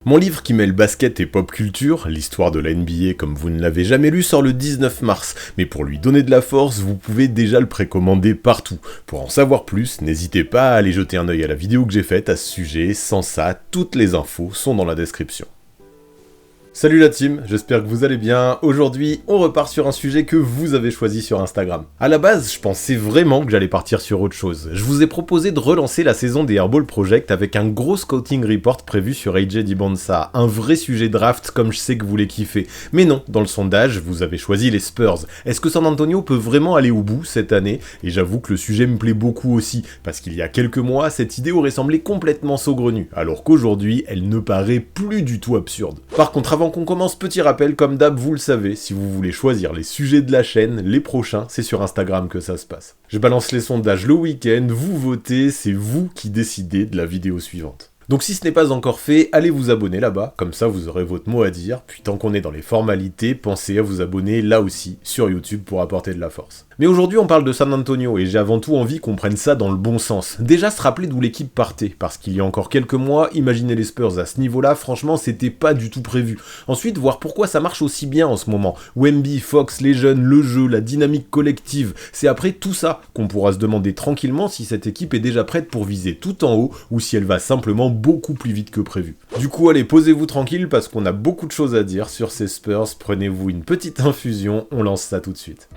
Mon livre qui mêle basket et pop culture, l'histoire de la NBA comme vous ne l'avez jamais lu, sort le 19 mars, mais pour lui donner de la force, vous pouvez déjà le précommander partout. Pour en savoir plus, n'hésitez pas à aller jeter un œil à la vidéo que j'ai faite à ce sujet, sans ça, toutes les infos sont dans la description. Salut la team, j'espère que vous allez bien. Aujourd'hui, on repart sur un sujet que vous avez choisi sur Instagram. À la base, je pensais vraiment que j'allais partir sur autre chose. Je vous ai proposé de relancer la saison des Airball Project avec un gros scouting report prévu sur AJ Dibonsa, un vrai sujet draft comme je sais que vous les kiffez. Mais non, dans le sondage, vous avez choisi les Spurs. Est-ce que San Antonio peut vraiment aller au bout cette année? Et j'avoue que le sujet me plaît beaucoup aussi, parce qu'il y a quelques mois, cette idée aurait semblé complètement saugrenue, alors qu'aujourd'hui, elle ne paraît plus du tout absurde. Par contre, avant qu'on commence, petit rappel, comme d'hab, vous le savez, si vous voulez choisir les sujets de la chaîne, les prochains, c'est sur Instagram que ça se passe. Je balance les sondages le week-end, vous votez, c'est vous qui décidez de la vidéo suivante. Donc si ce n'est pas encore fait, allez vous abonner là-bas, comme ça vous aurez votre mot à dire, puis tant qu'on est dans les formalités, pensez à vous abonner là aussi, sur YouTube pour apporter de la force. Mais aujourd'hui on parle de San Antonio, et j'ai avant tout envie qu'on prenne ça dans le bon sens. Déjà se rappeler d'où l'équipe partait, parce qu'il y a encore quelques mois, imaginer les Spurs à ce niveau-là, franchement c'était pas du tout prévu. Ensuite, voir pourquoi ça marche aussi bien en ce moment. Wemby, Fox, les jeunes, le jeu, la dynamique collective, c'est après tout ça qu'on pourra se demander tranquillement si cette équipe est déjà prête pour viser tout en haut, ou si elle va simplement beaucoup plus vite que prévu. Du coup, allez, posez-vous tranquille parce qu'on a beaucoup de choses à dire sur ces Spurs, prenez-vous une petite infusion, on lance ça tout de suite.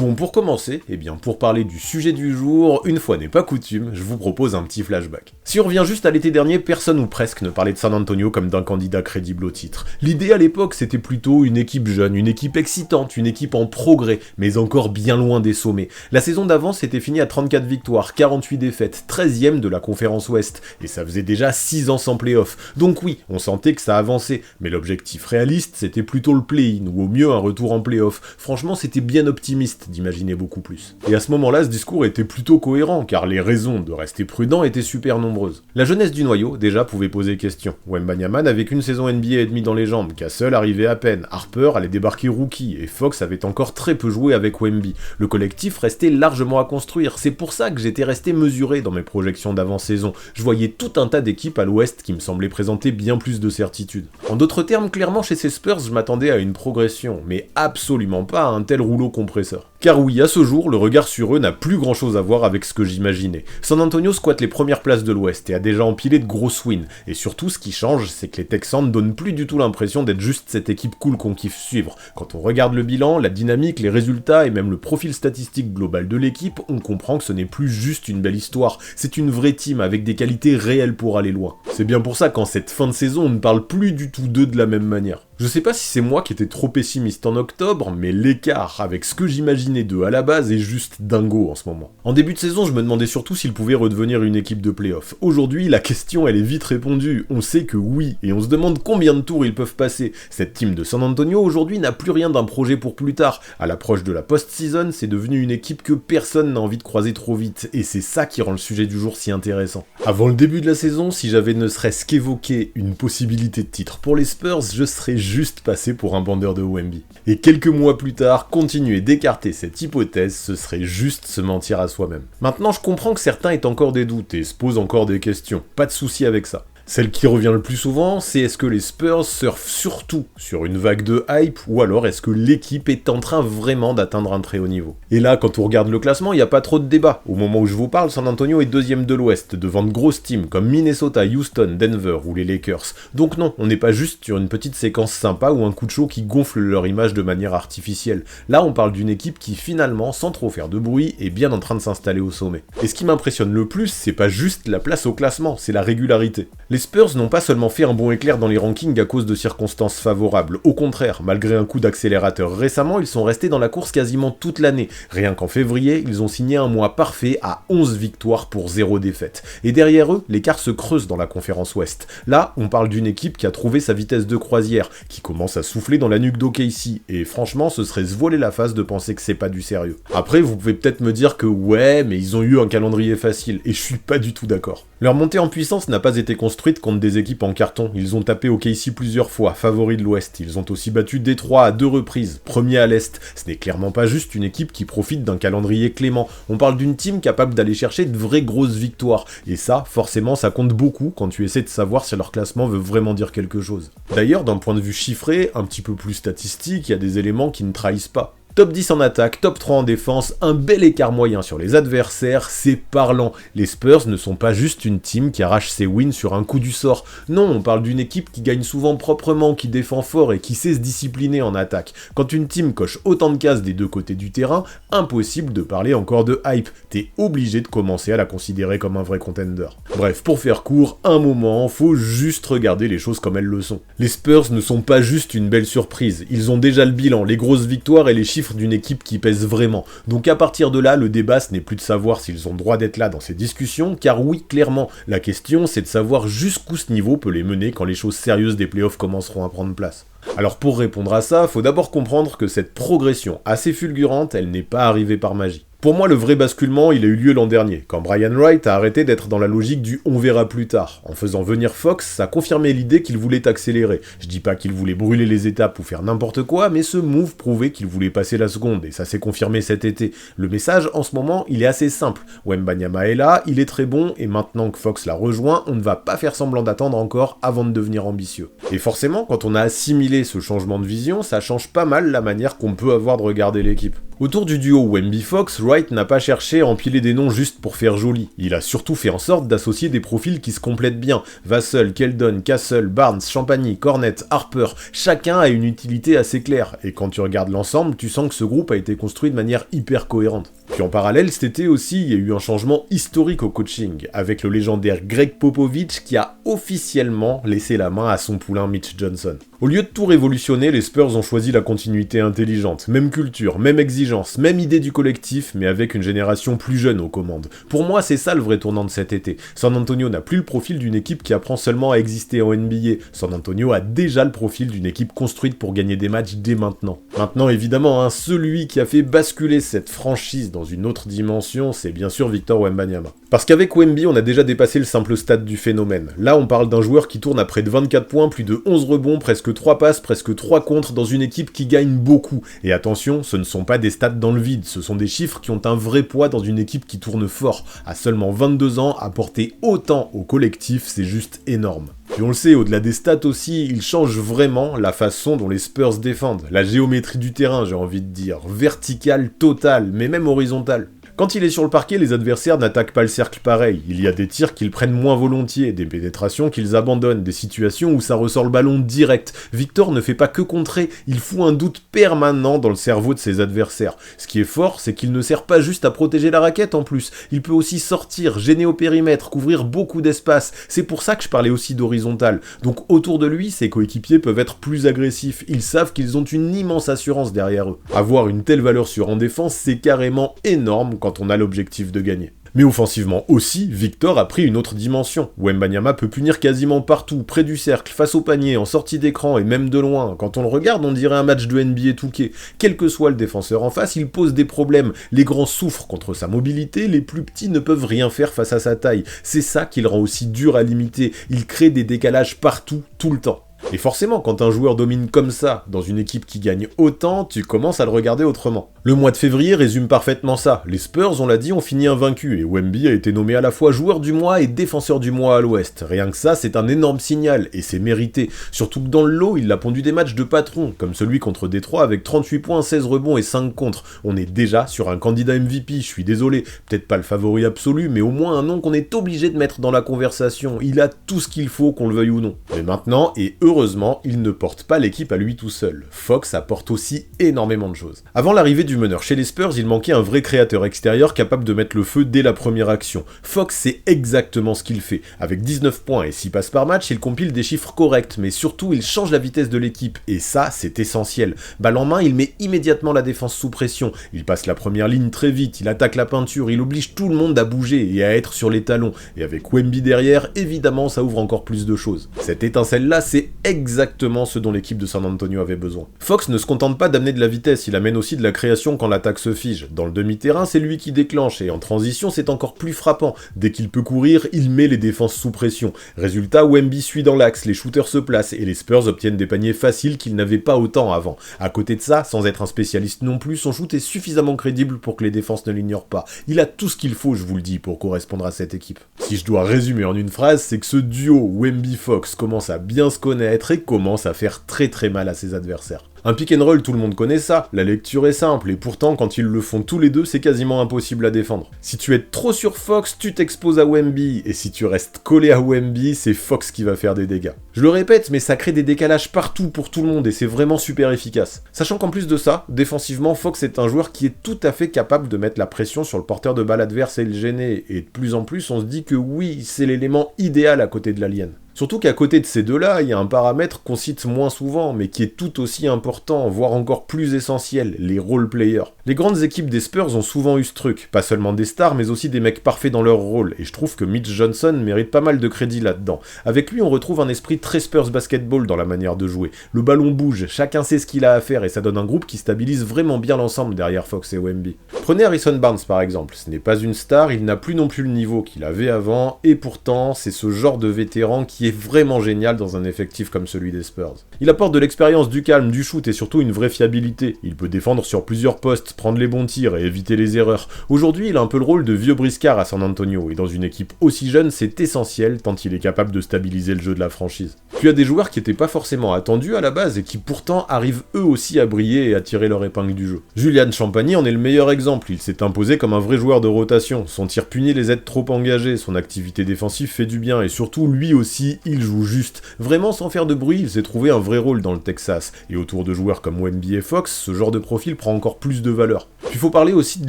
Bon, pour commencer, pour parler du sujet du jour, une fois n'est pas coutume, je vous propose un petit flashback. Si on revient juste à l'été dernier, personne ou presque ne parlait de San Antonio comme d'un candidat crédible au titre. L'idée à l'époque, c'était plutôt une équipe jeune, une équipe excitante, une équipe en progrès, mais encore bien loin des sommets. La saison d'avant s'était finie à 34 victoires, 48 défaites, 13e de la conférence Ouest, et ça faisait déjà 6 ans sans play-off. Donc oui, on sentait que ça avançait, mais l'objectif réaliste, c'était plutôt le play-in, ou au mieux un retour en play-off. Franchement, c'était bien optimiste d'imaginer beaucoup plus. Et à ce moment-là, ce discours était plutôt cohérent, car les raisons de rester prudent étaient super nombreuses. La jeunesse du noyau, déjà, pouvait poser question. Wembanyama n'avait qu'une saison NBA et demie dans les jambes, Castle arrivait à peine, Harper allait débarquer rookie, et Fox avait encore très peu joué avec Wemby. Le collectif restait largement à construire, c'est pour ça que j'étais resté mesuré dans mes projections d'avant-saison. Je voyais tout un tas d'équipes à l'ouest qui me semblaient présenter bien plus de certitude. En d'autres termes, clairement, chez ces Spurs, je m'attendais à une progression, mais absolument pas à un tel rouleau compresseur. Car oui, à ce jour, le regard sur eux n'a plus grand chose à voir avec ce que j'imaginais. San Antonio squatte les premières places de l'Ouest et a déjà empilé de grosses wins. Et surtout, ce qui change, c'est que les Texans ne donnent plus du tout l'impression d'être juste cette équipe cool qu'on kiffe suivre. Quand on regarde le bilan, la dynamique, les résultats et même le profil statistique global de l'équipe, on comprend que ce n'est plus juste une belle histoire. C'est une vraie team avec des qualités réelles pour aller loin. C'est bien pour ça qu'en cette fin de saison, on ne parle plus du tout d'eux de la même manière. Je sais pas si c'est moi qui étais trop pessimiste en octobre, mais l'écart avec ce que j'imaginais d'eux à la base est juste dingo en ce moment. En début de saison, je me demandais surtout s'ils pouvaient redevenir une équipe de play-off. Aujourd'hui, la question elle est vite répondue, on sait que oui, et on se demande combien de tours ils peuvent passer. Cette team de San Antonio aujourd'hui n'a plus rien d'un projet pour plus tard. À l'approche de la post-season, c'est devenu une équipe que personne n'a envie de croiser trop vite, et c'est ça qui rend le sujet du jour si intéressant. Avant le début de la saison, si j'avais ne serait-ce qu'évoqué une possibilité de titre pour les Spurs, je serais juste passé pour un bandeur de Wemby. Et quelques mois plus tard, continuer d'écarter cette hypothèse, ce serait juste se mentir à soi-même. Maintenant, je comprends que certains aient encore des doutes et se posent encore des questions. Pas de souci avec ça. Celle qui revient le plus souvent, c'est est-ce que les Spurs surfent surtout sur une vague de hype, ou alors est-ce que l'équipe est en train vraiment d'atteindre un très haut niveau? Et là, quand on regarde le classement, il n'y a pas trop de débat. Au moment où je vous parle, San Antonio est 2e de l'Ouest, devant de grosses teams comme Minnesota, Houston, Denver ou les Lakers. Donc non, on n'est pas juste sur une petite séquence sympa ou un coup de chaud qui gonfle leur image de manière artificielle. Là, on parle d'une équipe qui finalement, sans trop faire de bruit, est bien en train de s'installer au sommet. Et ce qui m'impressionne le plus, c'est pas juste la place au classement, c'est la régularité. Les Les Spurs n'ont pas seulement fait un bond éclair dans les rankings à cause de circonstances favorables, au contraire, malgré un coup d'accélérateur récemment, ils sont restés dans la course quasiment toute l'année. Rien qu'en février, ils ont signé un mois parfait à 11 victoires pour 0 défaite. Et derrière eux, l'écart se creuse dans la conférence Ouest. Là, on parle d'une équipe qui a trouvé sa vitesse de croisière, qui commence à souffler dans la nuque d'OKC, et franchement, ce serait se voiler la face de penser que c'est pas du sérieux. Après, vous pouvez peut-être me dire que ouais, mais ils ont eu un calendrier facile, et je suis pas du tout d'accord. Leur montée en puissance n'a pas été construite contre des équipes en carton, ils ont tapé OKC plusieurs fois, favoris de l'Ouest, ils ont aussi battu Détroit à 2 reprises, premier à l'Est. Ce n'est clairement pas juste une équipe qui profite d'un calendrier clément, on parle d'une team capable d'aller chercher de vraies grosses victoires, et ça, forcément, ça compte beaucoup quand tu essaies de savoir si leur classement veut vraiment dire quelque chose. D'ailleurs, d'un point de vue chiffré, un petit peu plus statistique, il y a des éléments qui ne trahissent pas. Top 10 en attaque, top 3 en défense, un bel écart moyen sur les adversaires, c'est parlant. Les Spurs ne sont pas juste une team qui arrache ses wins sur un coup du sort. Non, on parle d'une équipe qui gagne souvent proprement, qui défend fort et qui sait se discipliner en attaque. Quand une team coche autant de cases des deux côtés du terrain, impossible de parler encore de hype. T'es obligé de commencer à la considérer comme un vrai contender. Bref, pour faire court, un moment, faut juste regarder les choses comme elles le sont. Les Spurs ne sont pas juste une belle surprise, ils ont déjà le bilan, les grosses victoires et les chiffres d'une équipe qui pèse vraiment. Donc à partir de là, le débat ce n'est plus de savoir s'ils ont droit d'être là dans ces discussions, car oui, clairement, la question c'est de savoir jusqu'où ce niveau peut les mener quand les choses sérieuses des playoffs commenceront à prendre place. Alors pour répondre à ça, faut d'abord comprendre que cette progression assez fulgurante, elle n'est pas arrivée par magie. Pour moi, le vrai basculement, il a eu lieu l'an dernier, quand Brian Wright a arrêté d'être dans la logique du « on verra plus tard ». En faisant venir Fox, ça confirmait l'idée qu'il voulait accélérer. Je dis pas qu'il voulait brûler les étapes ou faire n'importe quoi, mais ce move prouvait qu'il voulait passer la seconde, et ça s'est confirmé cet été. Le message, en ce moment, il est assez simple. Wembanyama est là, il est très bon, et maintenant que Fox l'a rejoint, on ne va pas faire semblant d'attendre encore avant de devenir ambitieux. Et forcément, quand on a assimilé ce changement de vision, ça change pas mal la manière qu'on peut avoir de regarder l'équipe. Autour du duo Wemby-Fox, Wright n'a pas cherché à empiler des noms juste pour faire joli. Il a surtout fait en sorte d'associer des profils qui se complètent bien. Vassell, Keldon, Castle, Barnes, Champagny, Cornet, Harper, chacun a une utilité assez claire. Et quand tu regardes l'ensemble, tu sens que ce groupe a été construit de manière hyper cohérente. Puis en parallèle, cet été aussi, il y a eu un changement historique au coaching, avec le légendaire Greg Popovich qui a officiellement laissé la main à son poulain Mitch Johnson. Au lieu de tout révolutionner, les Spurs ont choisi la continuité intelligente, même culture, même exigence, même idée du collectif, mais avec une génération plus jeune aux commandes. Pour moi, c'est ça le vrai tournant de cet été. San Antonio n'a plus le profil d'une équipe qui apprend seulement à exister en NBA. San Antonio a déjà le profil d'une équipe construite pour gagner des matchs dès maintenant. Maintenant, évidemment, celui qui a fait basculer cette franchise dans une autre dimension, c'est bien sûr Victor Wembanyama. Parce qu'avec Wemby, on a déjà dépassé le simple stade du phénomène. Là, on parle d'un joueur qui tourne à près de 24 points, plus de 11 rebonds, presque 3 passes, presque 3 contres dans une équipe qui gagne beaucoup. Et attention, ce ne sont pas des stats dans le vide, ce sont des chiffres qui ont un vrai poids dans une équipe qui tourne fort. À seulement 22 ans, apporter autant au collectif, c'est juste énorme. Puis on le sait, au-delà des stats aussi, il change vraiment la façon dont les Spurs défendent. La géométrie du terrain, j'ai envie de dire. Verticale, totale, mais même horizontale. Quand il est sur le parquet, les adversaires n'attaquent pas le cercle pareil. Il y a des tirs qu'ils prennent moins volontiers, des pénétrations qu'ils abandonnent, des situations où ça ressort le ballon direct. Victor ne fait pas que contrer, il fout un doute permanent dans le cerveau de ses adversaires. Ce qui est fort, c'est qu'il ne sert pas juste à protéger la raquette en plus. Il peut aussi sortir, gêner au périmètre, couvrir beaucoup d'espace. C'est pour ça que je parlais aussi d'horizontal. Donc autour de lui, ses coéquipiers peuvent être plus agressifs. Ils savent qu'ils ont une immense assurance derrière eux. Avoir une telle valeur sûre en défense, c'est carrément énorme quand on a l'objectif de gagner. Mais offensivement aussi, Victor a pris une autre dimension. Wembanyama peut punir quasiment partout, près du cercle, face au panier, en sortie d'écran et même de loin. Quand on le regarde, on dirait un match de NBA 2K. Quel que soit le défenseur en face, il pose des problèmes. Les grands souffrent contre sa mobilité, les plus petits ne peuvent rien faire face à sa taille. C'est ça qui le rend aussi dur à limiter. Il crée des décalages partout, tout le temps. Et forcément, quand un joueur domine comme ça, dans une équipe qui gagne autant, tu commences à le regarder autrement. Le mois de février résume parfaitement ça. Les Spurs, on l'a dit, ont fini invaincus, et Wemby a été nommé à la fois joueur du mois et défenseur du mois à l'Ouest. Rien que ça, c'est un énorme signal, et c'est mérité. Surtout que dans le lot, il a pondu des matchs de patron, comme celui contre Détroit avec 38 points, 16 rebonds et 5 contres. On est déjà sur un candidat MVP, je suis désolé. Peut-être pas le favori absolu, mais au moins un nom qu'on est obligé de mettre dans la conversation. Il a tout ce qu'il faut, qu'on le veuille ou non. Mais maintenant, et heureusement, il ne porte pas l'équipe à lui tout seul. Fox apporte aussi énormément de choses. Avant l'arrivée du meneur chez les Spurs, il manquait un vrai créateur extérieur capable de mettre le feu dès la première action. Fox, c'est exactement ce qu'il fait. Avec 19 points et 6 passes par match, il compile des chiffres corrects, mais surtout, il change la vitesse de l'équipe. Et ça, c'est essentiel. Balle en main, il met immédiatement la défense sous pression. Il passe la première ligne très vite, il attaque la peinture, il oblige tout le monde à bouger et à être sur les talons. Et avec Wemby derrière, évidemment, ça ouvre encore plus de choses. Cette étincelle-là, c'est exactement ce dont l'équipe de San Antonio avait besoin. Fox ne se contente pas d'amener de la vitesse, il amène aussi de la création quand l'attaque se fige. Dans le demi-terrain, c'est lui qui déclenche, et en transition, c'est encore plus frappant. Dès qu'il peut courir, il met les défenses sous pression. Résultat, Wemby suit dans l'axe, les shooters se placent, et les Spurs obtiennent des paniers faciles qu'ils n'avaient pas autant avant. À côté de ça, sans être un spécialiste non plus, son shoot est suffisamment crédible pour que les défenses ne l'ignorent pas. Il a tout ce qu'il faut, je vous le dis, pour correspondre à cette équipe. Si je dois résumer en une phrase, c'est que ce duo Wemby-Fox commence à bien se connaître et commence à faire très très mal à ses adversaires. Un pick and roll, tout le monde connaît ça, la lecture est simple, et pourtant quand ils le font tous les deux, c'est quasiment impossible à défendre. Si tu es trop sur Fox, tu t'exposes à Wemby, et si tu restes collé à Wemby, c'est Fox qui va faire des dégâts. Je le répète, mais ça crée des décalages partout pour tout le monde, et c'est vraiment super efficace. Sachant qu'en plus de ça, défensivement, Fox est un joueur qui est tout à fait capable de mettre la pression sur le porteur de balle adverse et le gêner, et de plus en plus on se dit que oui, c'est l'élément idéal à côté de l'alien. Surtout qu'à côté de ces deux-là, il y a un paramètre qu'on cite moins souvent, mais qui est tout aussi important, voire encore plus essentiel, les role-players. Les grandes équipes des Spurs ont souvent eu ce truc, pas seulement des stars, mais aussi des mecs parfaits dans leur rôle, et je trouve que Mitch Johnson mérite pas mal de crédit là-dedans. Avec lui, on retrouve un esprit très Spurs basketball dans la manière de jouer. Le ballon bouge, chacun sait ce qu'il a à faire, et ça donne un groupe qui stabilise vraiment bien l'ensemble derrière Fox et Wemby. Prenez Harrison Barnes par exemple, ce n'est pas une star, il n'a plus non plus le niveau qu'il avait avant, et pourtant, c'est ce genre de vétéran qui est vraiment génial dans un effectif comme celui des Spurs. Il apporte de l'expérience, du calme, du shoot et surtout une vraie fiabilité. Il peut défendre sur plusieurs postes, prendre les bons tirs et éviter les erreurs. Aujourd'hui, il a un peu le rôle de vieux briscard à San Antonio, et dans une équipe aussi jeune, c'est essentiel tant il est capable de stabiliser le jeu de la franchise. Puis il y a des joueurs qui n'étaient pas forcément attendus à la base et qui pourtant arrivent eux aussi à briller et à tirer leur épingle du jeu. Julian Champagny en est le meilleur exemple, il s'est imposé comme un vrai joueur de rotation. Son tir puni les aide trop engagés, son activité défensive fait du bien et surtout lui aussi, il joue juste. Vraiment sans faire de bruit, il s'est trouvé un vrai rôle dans le Texas. Et autour de joueurs comme Wemby et Fox, ce genre de profil prend encore plus de valeur. Puis il faut parler aussi de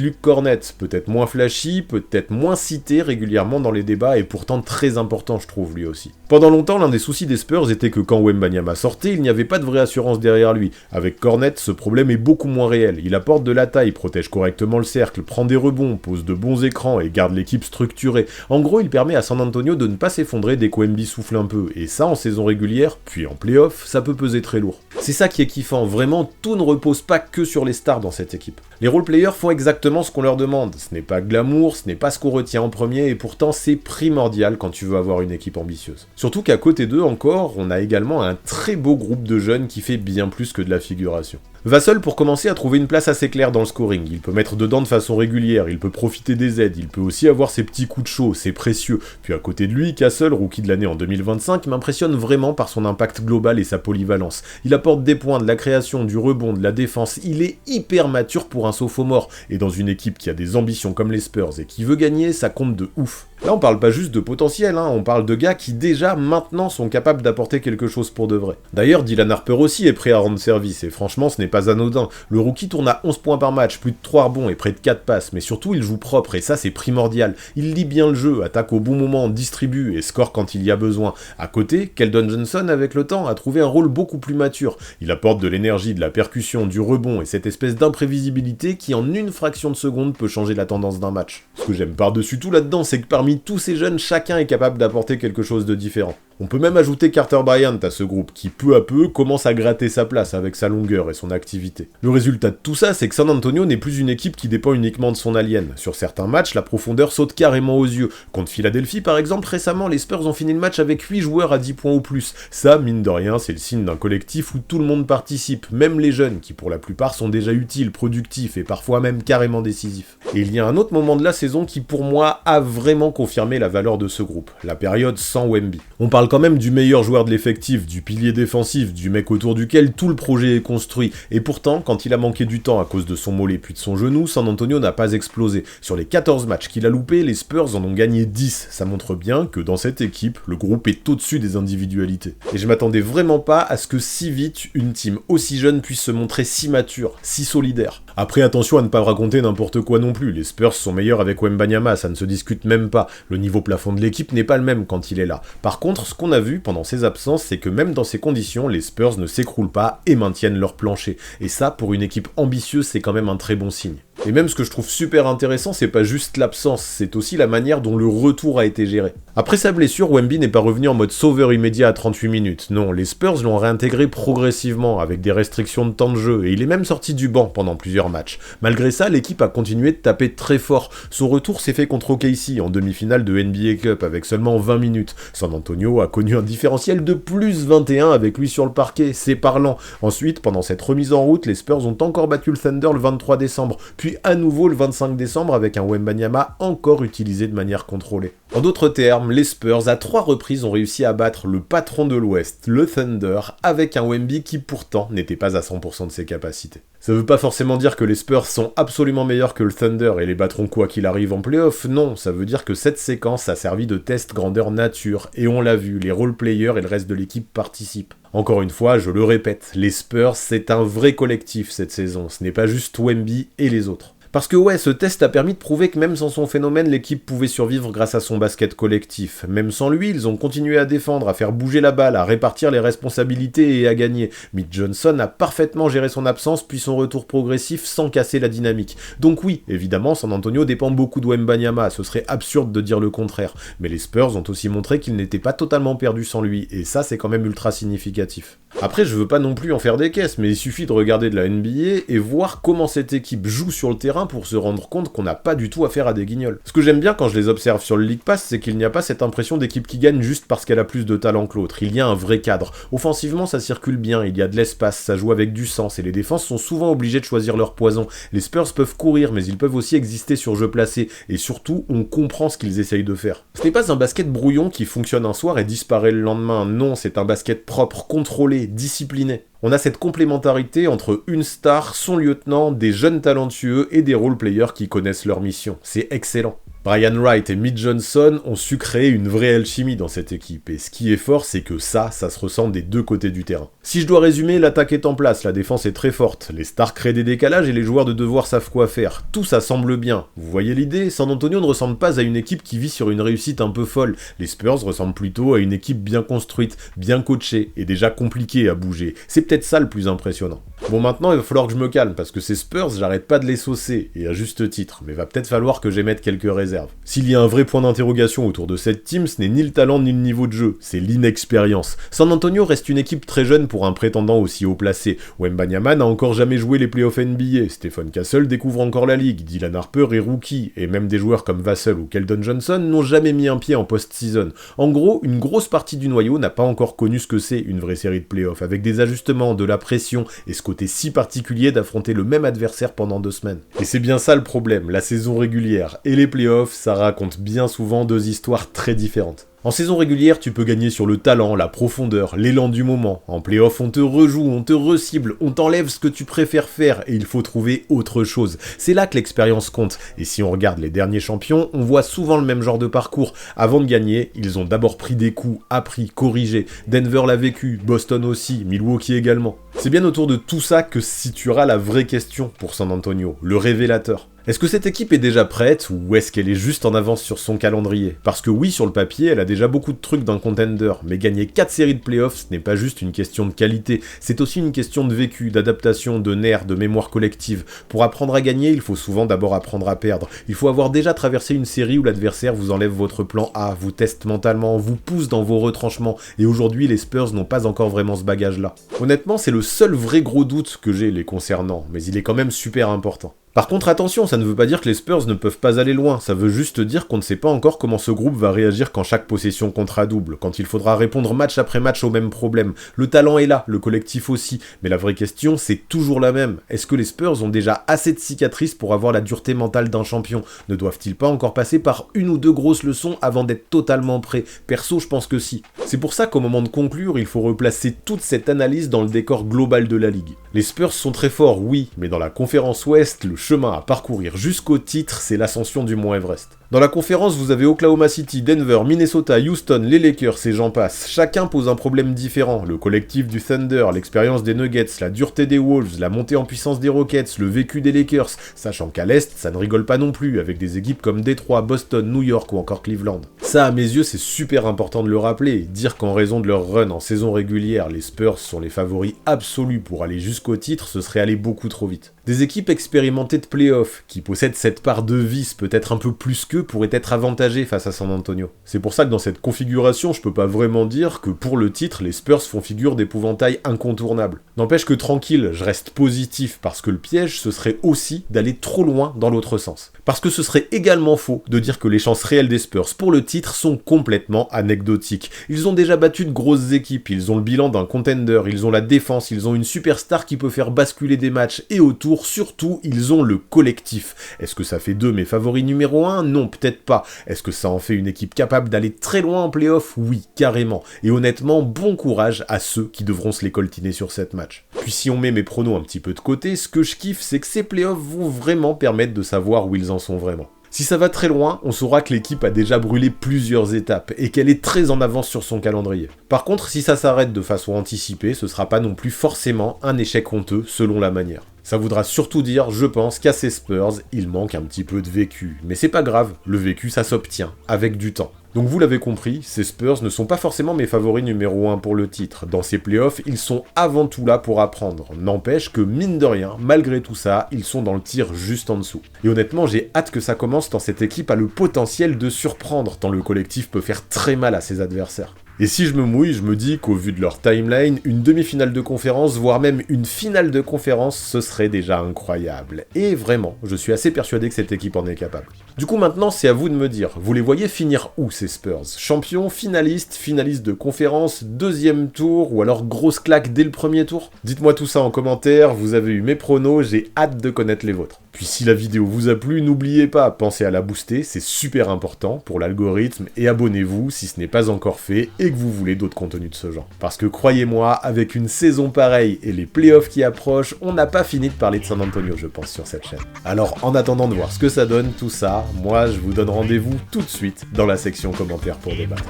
Luke Kornet, peut-être moins flashy, peut-être moins cité régulièrement dans les débats et pourtant très important je trouve lui aussi. Pendant longtemps, l'un des soucis des Spurs était que quand Wembanyama sortait, il n'y avait pas de vraie assurance derrière lui. Avec Kornet, ce problème est beaucoup moins réel. Il apporte de la taille, protège correctement le cercle, prend des rebonds, pose de bons écrans et garde l'équipe structurée. En gros, il permet à San Antonio de ne pas s'effondrer dès que Wemby souffle un peu, et ça en saison régulière, puis en play-off, ça peut peser très lourd. C'est ça qui est kiffant, vraiment tout ne repose pas que sur les stars dans cette équipe. Les role-players font exactement ce qu'on leur demande, ce n'est pas glamour, ce n'est pas ce qu'on retient en premier, et pourtant c'est primordial quand tu veux avoir une équipe ambitieuse. Surtout qu'à côté d'eux encore, on a également un très beau groupe de jeunes qui fait bien plus que de la figuration. Vassell pour commencer a trouvé une place assez claire dans le scoring, il peut mettre dedans de façon régulière, il peut profiter des aides, il peut aussi avoir ses petits coups de chaud, c'est précieux. Puis à côté de lui, Castle, rookie de l'année en 2025, m'impressionne vraiment par son impact global et sa polyvalence. Il apporte des points, de la création, du rebond, de la défense, il est hyper mature pour un sophomore, et dans une équipe qui a des ambitions comme les Spurs et qui veut gagner, ça compte de ouf. Là on parle pas juste de potentiel, on parle de gars qui déjà maintenant sont capables d'apporter quelque chose pour de vrai. D'ailleurs Dylan Harper aussi est prêt à rendre service, et franchement ce n'est pas anodin. Le rookie tourne à 11 points par match, plus de 3 rebonds et près de 4 passes, mais surtout il joue propre, et ça c'est primordial. Il lit bien le jeu, attaque au bon moment, distribue et score quand il y a besoin. À côté, Keldon Johnson avec le temps a trouvé un rôle beaucoup plus mature. Il apporte de l'énergie, de la percussion, du rebond et cette espèce d'imprévisibilité qui en une fraction de seconde peut changer la tendance d'un match. Ce que j'aime par-dessus tout là-dedans, c'est que parmi tous ces jeunes, chacun est capable d'apporter quelque chose de différent. On peut même ajouter Carter Bryant à ce groupe, qui peu à peu commence à gratter sa place avec sa longueur et son activité. Le résultat de tout ça, c'est que San Antonio n'est plus une équipe qui dépend uniquement de son alien. Sur certains matchs, la profondeur saute carrément aux yeux. Contre Philadelphie par exemple, récemment, les Spurs ont fini le match avec 8 joueurs à 10 points ou plus. Ça, mine de rien, c'est le signe d'un collectif où tout le monde participe, même les jeunes, qui pour la plupart sont déjà utiles, productifs et parfois même carrément décisifs. Et il y a un autre moment de la saison qui pour moi a vraiment confirmé la valeur de ce groupe, la période sans Wemby. On parle quand même du meilleur joueur de l'effectif, du pilier défensif, du mec autour duquel tout le projet est construit, Et pourtant, quand il a manqué du temps à cause de son mollet puis de son genou, San Antonio n'a pas explosé. Sur les 14 matchs qu'il a loupés, les Spurs en ont gagné 10. Ça montre bien que dans cette équipe, le groupe est au-dessus des individualités. Et je m'attendais vraiment pas à ce que si vite, une team aussi jeune puisse se montrer si mature, si solidaire. Après, attention à ne pas raconter n'importe quoi non plus, les Spurs sont meilleurs avec Wembanyama, ça ne se discute même pas. Le niveau plafond de l'équipe n'est pas le même quand il est là. Par contre, ce qu'on a vu pendant ses absences, c'est que même dans ces conditions, les Spurs ne s'écroulent pas et maintiennent leur plancher. Et ça, pour une équipe ambitieuse, c'est quand même un très bon signe. Et même ce que je trouve super intéressant, c'est pas juste l'absence, c'est aussi la manière dont le retour a été géré. Après sa blessure, Wemby n'est pas revenu en mode sauveur immédiat à 38 minutes. Non, les Spurs l'ont réintégré progressivement, avec des restrictions de temps de jeu, et il est même sorti du banc pendant plusieurs matchs. Malgré ça, l'équipe a continué de taper très fort. Son retour s'est fait contre OKC en demi-finale de NBA Cup avec seulement 20 minutes. San Antonio a connu un différentiel de plus 21 avec lui sur le parquet, c'est parlant. Ensuite, pendant cette remise en route, les Spurs ont encore battu le Thunder le 23 décembre, puis à nouveau le 25 décembre avec un Wembanyama encore utilisé de manière contrôlée. En d'autres termes, les Spurs à 3 reprises ont réussi à battre le patron de l'Ouest, le Thunder, avec un Wemby qui pourtant n'était pas à 100% de ses capacités. Ça veut pas forcément dire que les Spurs sont absolument meilleurs que le Thunder et les battront quoi qu'il arrive en playoff, non, ça veut dire que cette séquence a servi de test grandeur nature, et on l'a vu, les role-players et le reste de l'équipe participent. Encore une fois, je le répète, les Spurs c'est un vrai collectif cette saison, ce n'est pas juste Wemby et les autres. Parce que ouais, ce test a permis de prouver que même sans son phénomène, l'équipe pouvait survivre grâce à son basket collectif. Même sans lui, ils ont continué à défendre, à faire bouger la balle, à répartir les responsabilités et à gagner. Mitch Johnson a parfaitement géré son absence puis son retour progressif sans casser la dynamique. Donc oui, évidemment, San Antonio dépend beaucoup de Wembanyama, ce serait absurde de dire le contraire. Mais les Spurs ont aussi montré qu'ils n'étaient pas totalement perdus sans lui, et ça c'est quand même ultra significatif. Après, je veux pas non plus en faire des caisses, mais il suffit de regarder de la NBA et voir comment cette équipe joue sur le terrain pour se rendre compte qu'on n'a pas du tout affaire à des guignols. Ce que j'aime bien quand je les observe sur le League Pass, c'est qu'il n'y a pas cette impression d'équipe qui gagne juste parce qu'elle a plus de talent que l'autre. Il y a un vrai cadre. Offensivement, ça circule bien, il y a de l'espace, ça joue avec du sens, et les défenses sont souvent obligées de choisir leur poison. Les Spurs peuvent courir, mais ils peuvent aussi exister sur jeu placé, et surtout, on comprend ce qu'ils essayent de faire. Ce n'est pas un basket brouillon qui fonctionne un soir et disparaît le lendemain, non, c'est un basket propre, contrôlé, discipliné. On a cette complémentarité entre une star, son lieutenant, des jeunes talentueux et des role-players qui connaissent leur mission. C'est excellent. Brian Wright et Mitch Johnson ont su créer une vraie alchimie dans cette équipe, et ce qui est fort, c'est que ça se ressent des deux côtés du terrain. Si je dois résumer, l'attaque est en place, la défense est très forte, les stars créent des décalages et les joueurs de devoir savent quoi faire. Tout ça semble bien. Vous voyez l'idée ? San Antonio ne ressemble pas à une équipe qui vit sur une réussite un peu folle. Les Spurs ressemblent plutôt à une équipe bien construite, bien coachée, et déjà compliquée à bouger. C'est peut-être ça le plus impressionnant. Bon, maintenant, il va falloir que je me calme, parce que ces Spurs, j'arrête pas de les saucer, et à juste titre, mais va peut-être falloir que j'émette quelques réserves. S'il y a un vrai point d'interrogation autour de cette team, ce n'est ni le talent ni le niveau de jeu, c'est l'inexpérience. San Antonio reste une équipe très jeune pour un prétendant aussi haut placé. Wembanyama n'a encore jamais joué les playoffs NBA, Stephen Castle découvre encore la ligue, Dylan Harper est rookie, et même des joueurs comme Vassell ou Keldon Johnson n'ont jamais mis un pied en post-season. En gros, une grosse partie du noyau n'a pas encore connu ce que c'est une vraie série de playoffs, avec des ajustements, de la pression, et ce côté si particulier d'affronter le même adversaire pendant 2 semaines. Et c'est bien ça le problème, la saison régulière et les playoffs, ça raconte bien souvent 2 histoires très différentes. En saison régulière, tu peux gagner sur le talent, la profondeur, l'élan du moment. En play-off, on te rejoue, on te recible, on t'enlève ce que tu préfères faire et il faut trouver autre chose. C'est là que l'expérience compte. Et si on regarde les derniers champions, on voit souvent le même genre de parcours. Avant de gagner, ils ont d'abord pris des coups, appris, corrigé. Denver l'a vécu, Boston aussi, Milwaukee également. C'est bien autour de tout ça que se situera la vraie question pour San Antonio, le révélateur. Est-ce que cette équipe est déjà prête ou est-ce qu'elle est juste en avance sur son calendrier ? Parce que oui, sur le papier, elle a déjà beaucoup de trucs d'un contender, mais gagner 4 séries de playoffs, ce n'est pas juste une question de qualité, c'est aussi une question de vécu, d'adaptation, de nerfs, de mémoire collective. Pour apprendre à gagner, il faut souvent d'abord apprendre à perdre. Il faut avoir déjà traversé une série où l'adversaire vous enlève votre plan A, vous teste mentalement, vous pousse dans vos retranchements, et aujourd'hui, les Spurs n'ont pas encore vraiment ce bagage-là. Honnêtement, c'est le seul vrai gros doute que j'ai les concernant, mais il est quand même super important. Par contre, attention, ça ne veut pas dire que les Spurs ne peuvent pas aller loin, ça veut juste dire qu'on ne sait pas encore comment ce groupe va réagir quand chaque possession comptera double, quand il faudra répondre match après match au même problème. Le talent est là, le collectif aussi, mais la vraie question c'est toujours la même. Est-ce que les Spurs ont déjà assez de cicatrices pour avoir la dureté mentale d'un champion? Ne doivent-ils pas encore passer par une ou deux grosses leçons avant d'être totalement prêts? Perso, je pense que si. C'est pour ça qu'au moment de conclure, il faut replacer toute cette analyse dans le décor global de la ligue. Les Spurs sont très forts, oui, mais dans la conférence Ouest, le chemin à parcourir jusqu'au titre, c'est l'ascension du Mont Everest. Dans la conférence, vous avez Oklahoma City, Denver, Minnesota, Houston, les Lakers et j'en passe. Chacun pose un problème différent. Le collectif du Thunder, l'expérience des Nuggets, la dureté des Wolves, la montée en puissance des Rockets, le vécu des Lakers, sachant qu'à l'Est, ça ne rigole pas non plus, avec des équipes comme Détroit, Boston, New York ou encore Cleveland. Ça, à mes yeux, c'est super important de le rappeler. Dire qu'en raison de leur run en saison régulière, les Spurs sont les favoris absolus pour aller jusqu'au titre, ce serait aller beaucoup trop vite. Des équipes expérimentées de play-off, qui possèdent cette part de vice, peut-être un peu plus qu'eux, pourraient être avantagées face à San Antonio. C'est pour ça que dans cette configuration, je peux pas vraiment dire que pour le titre, les Spurs font figure d'épouvantail incontournable. N'empêche que tranquille, je reste positif, parce que le piège, ce serait aussi d'aller trop loin dans l'autre sens. Parce que ce serait également faux de dire que les chances réelles des Spurs pour le titre sont complètement anecdotiques. Ils ont déjà battu de grosses équipes, ils ont le bilan d'un contender, ils ont la défense, ils ont une superstar qui peut faire basculer des matchs, et autour, surtout, ils ont le collectif. Est-ce que ça fait d'eux mes favoris numéro 1? Non, peut-être pas. Est-ce que ça en fait une équipe capable d'aller très loin en play-off? Oui, carrément. Et honnêtement, bon courage à ceux qui devront se les coltiner sur cette match. Puis si on met mes pronos un petit peu de côté, ce que je kiffe, c'est que ces play-offs vont vraiment permettre de savoir où ils en sont vraiment. Si ça va très loin, on saura que l'équipe a déjà brûlé plusieurs étapes et qu'elle est très en avance sur son calendrier. Par contre, si ça s'arrête de façon anticipée, ce sera pas non plus forcément un échec honteux selon la manière. Ça voudra surtout dire, je pense, qu'à ces Spurs, il manque un petit peu de vécu. Mais c'est pas grave, le vécu ça s'obtient, avec du temps. Donc vous l'avez compris, ces Spurs ne sont pas forcément mes favoris numéro 1 pour le titre. Dans ces playoffs, ils sont avant tout là pour apprendre. N'empêche que, mine de rien, malgré tout ça, ils sont dans le tir juste en dessous. Et honnêtement, j'ai hâte que ça commence tant cette équipe a le potentiel de surprendre, tant le collectif peut faire très mal à ses adversaires. Et si je me mouille, je me dis qu'au vu de leur timeline, une demi-finale de conférence, voire même une finale de conférence, ce serait déjà incroyable. Et vraiment, je suis assez persuadé que cette équipe en est capable. Du coup maintenant, c'est à vous de me dire, vous les voyez finir où ces Spurs? Champions, finalistes de conférence, deuxième tour, ou alors grosse claque dès le premier tour? Dites-moi tout ça en commentaire, vous avez eu mes pronos, j'ai hâte de connaître les vôtres. Puis si la vidéo vous a plu, n'oubliez pas, pensez à la booster, c'est super important pour l'algorithme, et abonnez-vous si ce n'est pas encore fait, et que vous voulez d'autres contenus de ce genre. Parce que croyez-moi, avec une saison pareille et les playoffs qui approchent, on n'a pas fini de parler de San Antonio, je pense, sur cette chaîne. Alors, en attendant de voir ce que ça donne, tout ça, moi, je vous donne rendez-vous tout de suite dans la section commentaires pour débattre.